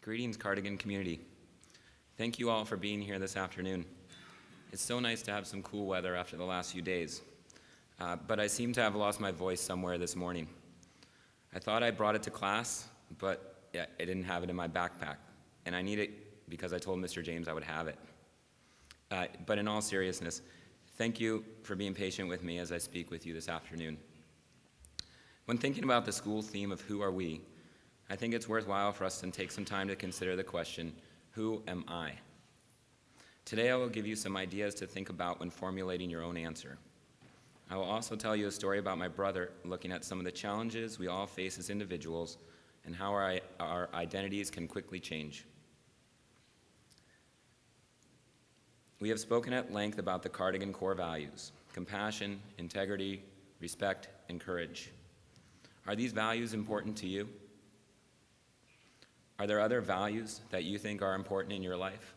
Greetings, Cardigan community. Thank you all for being here this afternoon. It's so nice to have some cool weather after the last few days, but I seem to have lost my voice somewhere this morning. I thought I brought it to class, but I didn't have it in my backpack, and I need it because I told Mr. James I would have it. But in all seriousness, thank you for being patient with me as I speak with you this afternoon. When thinking about the school theme of who are we, I think it's worthwhile for us to take some time to consider the question, who am I? Today I will give you some ideas to think about when formulating your own answer. I will also tell you a story about my brother, looking at some of the challenges we all face as individuals and how our identities can quickly change. We have spoken at length about the Cardigan core values: compassion, integrity, respect, and courage. Are these values important to you? Are there other values that you think are important in your life?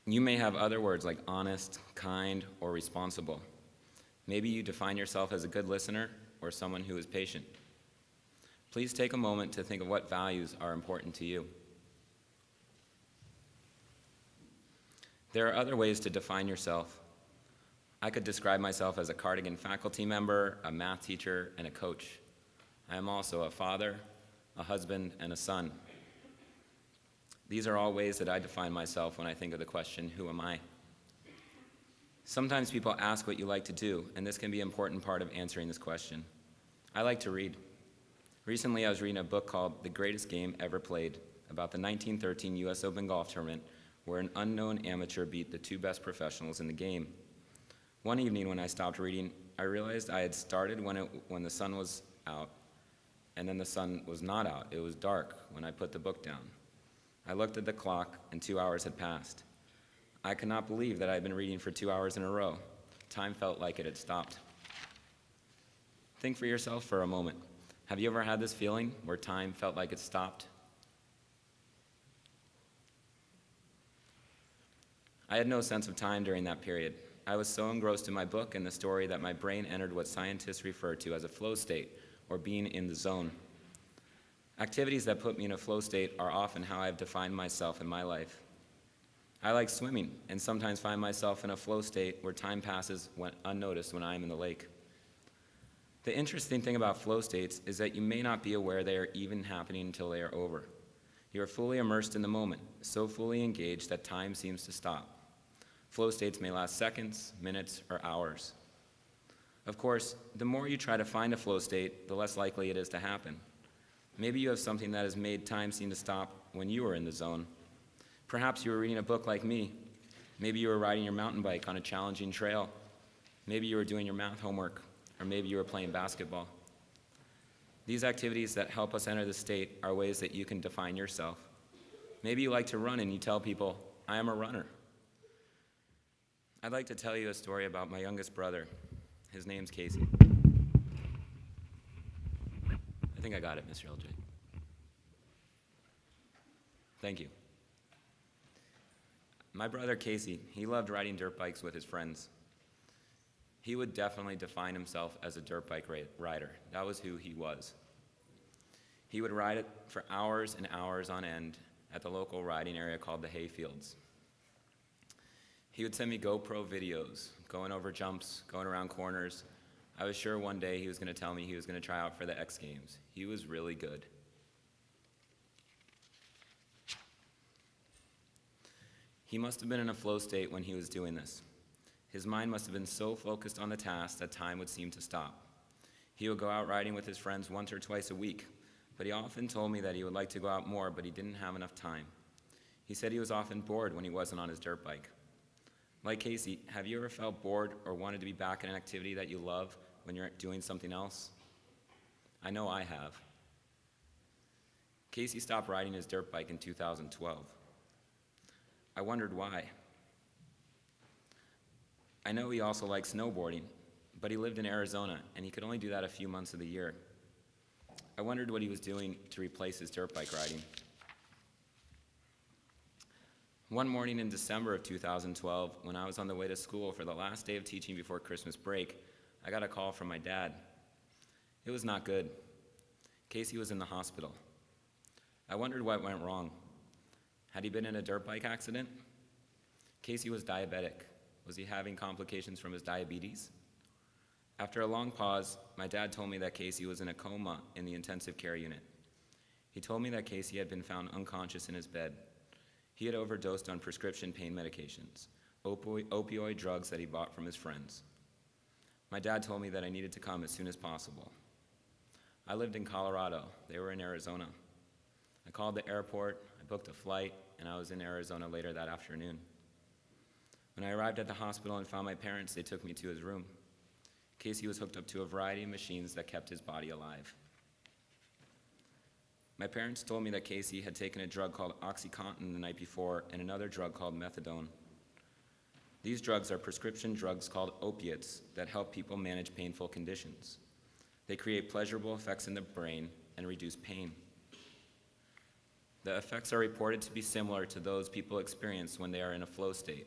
You may have other words like honest, kind, or responsible. Maybe you define yourself as a good listener or someone who is patient. Please take a moment to think of what values are important to you. There are other ways to define yourself. I could describe myself as a Cardigan faculty member, a math teacher, and a coach. I am also a father, a husband, and a son. These are all ways that I define myself when I think of the question, who am I? Sometimes people ask what you like to do, and this can be an important part of answering this question. I like to read. Recently, I was reading a book called The Greatest Game Ever Played about the 1913 U.S. Open golf tournament where an unknown amateur beat the two best professionals in the game. One evening when I stopped reading, I realized I had started when the sun was out, and then the sun was not out. It was dark when I put the book down. I looked at the clock, and 2 hours had passed. I could not believe that I had been reading for 2 hours in a row. Time felt like it had stopped. Think for yourself for a moment. Have you ever had this feeling where time felt like it stopped? I had no sense of time during that period. I was so engrossed in my book and the story that my brain entered what scientists refer to as a flow state, or being in the zone. Activities that put me in a flow state are often how I've defined myself in my life. I like swimming and sometimes find myself in a flow state where time passes unnoticed when I am in the lake. The interesting thing about flow states is that you may not be aware they are even happening until they are over. You are fully immersed in the moment, so fully engaged that time seems to stop. Flow states may last seconds, minutes, or hours. Of course, the more you try to find a flow state, the less likely it is to happen. Maybe you have something that has made time seem to stop when you were in the zone. Perhaps you were reading a book like me. Maybe you were riding your mountain bike on a challenging trail. Maybe you were doing your math homework, or maybe you were playing basketball. These activities that help us enter the state are ways that you can define yourself. Maybe you like to run and you tell people, I am a runner. I'd like to tell you a story about my youngest brother. His name's Casey. I think I got it, Mr. LJ. Thank you. My brother Casey, he loved riding dirt bikes with his friends. He would definitely define himself as a dirt bike rider. That was who he was. He would ride it for hours and hours on end at the local riding area called the Hayfields. He would send me GoPro videos, going over jumps, going around corners. I was sure one day he was going to tell me he was going to try out for the X Games. He was really good. He must have been in a flow state when he was doing this. His mind must have been so focused on the task that time would seem to stop. He would go out riding with his friends once or twice a week, but he often told me that he would like to go out more, but he didn't have enough time. He said he was often bored when he wasn't on his dirt bike. Like Casey, have you ever felt bored or wanted to be back in an activity that you love when you're doing something else? I know I have. Casey stopped riding his dirt bike in 2012. I wondered why. I know he also liked snowboarding, but he lived in Arizona and he could only do that a few months of the year. I wondered what he was doing to replace his dirt bike riding. One morning in December of 2012, when I was on the way to school for the last day of teaching before Christmas break, I got a call from my dad. It was not good. Casey was in the hospital. I wondered what went wrong. Had he been in a dirt bike accident? Casey was diabetic. Was he having complications from his diabetes? After a long pause, my dad told me that Casey was in a coma in the intensive care unit. He told me that Casey had been found unconscious in his bed. He had overdosed on prescription pain medications, opioid drugs that he bought from his friends. My dad told me that I needed to come as soon as possible. I lived in Colorado. They were in Arizona. I called the airport, I booked a flight, and I was in Arizona later that afternoon. When I arrived at the hospital and found my parents, they took me to his room. Casey was hooked up to a variety of machines that kept his body alive. My parents told me that Casey had taken a drug called OxyContin the night before and another drug called methadone. These drugs are prescription drugs called opiates that help people manage painful conditions. They create pleasurable effects in the brain and reduce pain. The effects are reported to be similar to those people experience when they are in a flow state.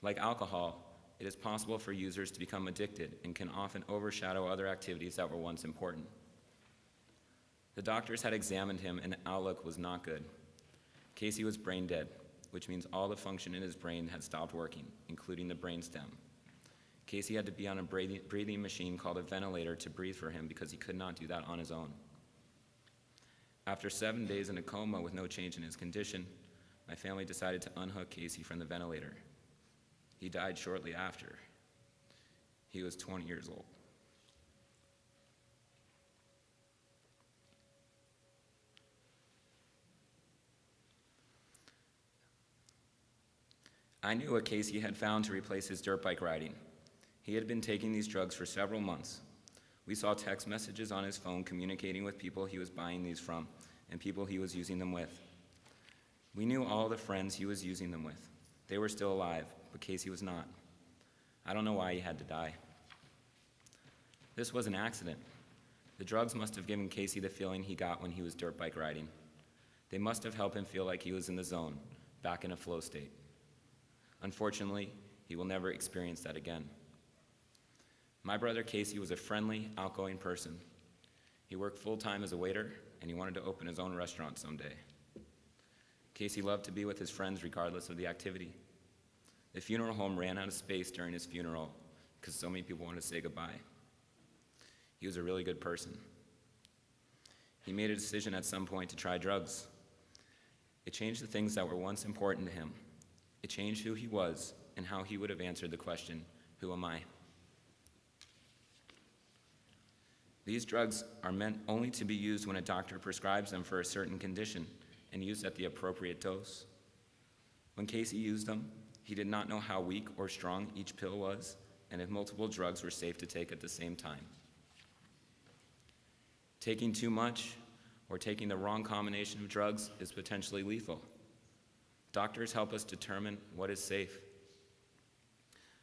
Like alcohol, it is possible for users to become addicted and can often overshadow other activities that were once important. The doctors had examined him and the outlook was not good. Casey was brain dead, which means all the function in his brain had stopped working, including the brainstem. Casey had to be on a breathing machine called a ventilator to breathe for him because he could not do that on his own. After 7 days in a coma with no change in his condition, my family decided to unhook Casey from the ventilator. He died shortly after. He was 20 years old. I knew what Casey had found to replace his dirt bike riding. He had been taking these drugs for several months. We saw text messages on his phone communicating with people he was buying these from and people he was using them with. We knew all the friends he was using them with. They were still alive, but Casey was not. I don't know why he had to die. This was an accident. The drugs must have given Casey the feeling he got when he was dirt bike riding. They must have helped him feel like he was in the zone, back in a flow state. Unfortunately, he will never experience that again. My brother Casey was a friendly, outgoing person. He worked full-time as a waiter, and he wanted to open his own restaurant someday. Casey loved to be with his friends regardless of the activity. The funeral home ran out of space during his funeral because so many people wanted to say goodbye. He was a really good person. He made a decision at some point to try drugs. It changed the things that were once important to him. It changed who he was and how he would have answered the question, "Who am I?" These drugs are meant only to be used when a doctor prescribes them for a certain condition and used at the appropriate dose. When Casey used them, he did not know how weak or strong each pill was and if multiple drugs were safe to take at the same time. Taking too much or taking the wrong combination of drugs is potentially lethal. Doctors help us determine what is safe.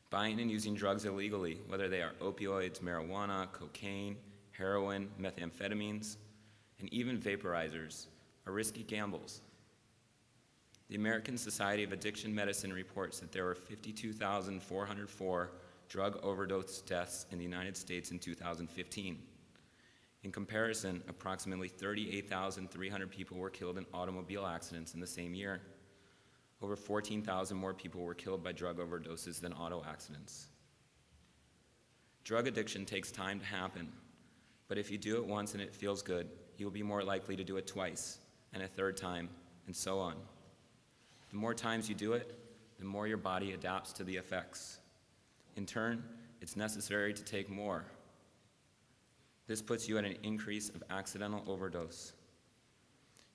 Buying and using drugs illegally, whether they are opioids, marijuana, cocaine, heroin, methamphetamines, and even vaporizers, are risky gambles. The American Society of Addiction Medicine reports that there were 52,404 drug overdose deaths in the United States in 2015. In comparison, approximately 38,300 people were killed in automobile accidents in the same year. Over 14,000 more people were killed by drug overdoses than auto accidents. Drug addiction takes time to happen, but if you do it once and it feels good, you will be more likely to do it twice, and a third time, and so on. The more times you do it, the more your body adapts to the effects. In turn, it's necessary to take more. This puts you at an increase of accidental overdose.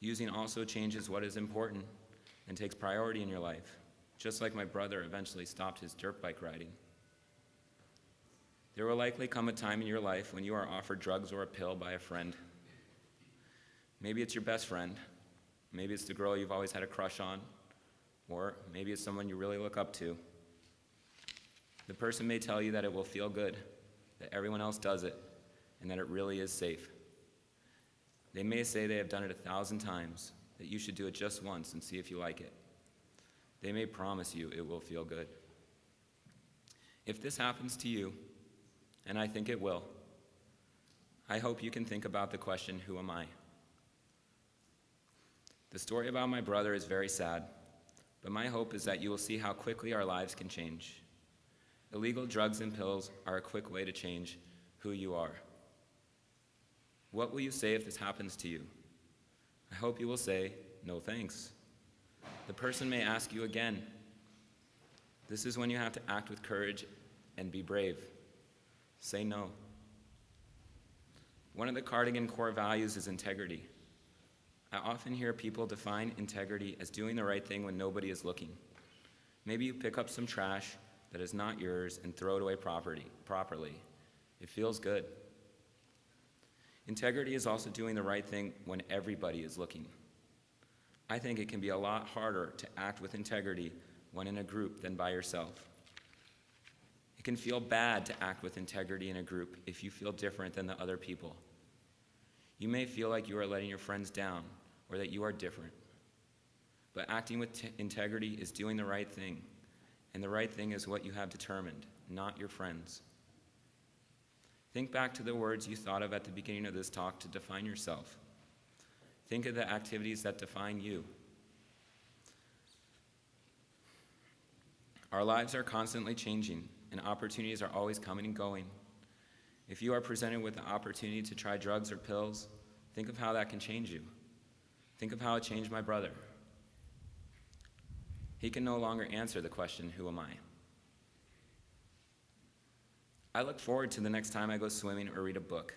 Using also changes what is important and takes priority in your life, just like my brother eventually stopped his dirt bike riding. There will likely come a time in your life when you are offered drugs or a pill by a friend. Maybe it's your best friend, maybe it's the girl you've always had a crush on, or maybe it's someone you really look up to. The person may tell you that it will feel good, that everyone else does it, and that it really is safe. They may say they have done it 1,000 times, that you should do it just once and see if you like it. They may promise you it will feel good. If this happens to you, and I think it will, I hope you can think about the question, who am I? The story about my brother is very sad, but my hope is that you will see how quickly our lives can change. Illegal drugs and pills are a quick way to change who you are. What will you say if this happens to you? I hope you will say, no thanks. The person may ask you again. This is when you have to act with courage and be brave. Say no. One of the Cardigan core values is integrity. I often hear people define integrity as doing the right thing when nobody is looking. Maybe you pick up some trash that is not yours and throw it away properly. It feels good. Integrity is also doing the right thing when everybody is looking. I think it can be a lot harder to act with integrity when in a group than by yourself. It can feel bad to act with integrity in a group if you feel different than the other people. You may feel like you are letting your friends down or that you are different. But acting with integrity is doing the right thing, and the right thing is what you have determined, not your friends. Think back to the words you thought of at the beginning of this talk to define yourself. Think of the activities that define you. Our lives are constantly changing, and opportunities are always coming and going. If you are presented with the opportunity to try drugs or pills, think of how that can change you. Think of how it changed my brother. He can no longer answer the question, who am I? I look forward to the next time I go swimming or read a book.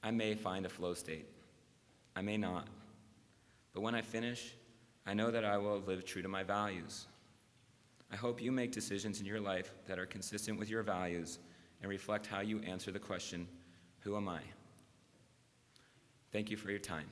I may find a flow state. I may not. But when I finish, I know that I will have lived true to my values. I hope you make decisions in your life that are consistent with your values and reflect how you answer the question, who am I? Thank you for your time.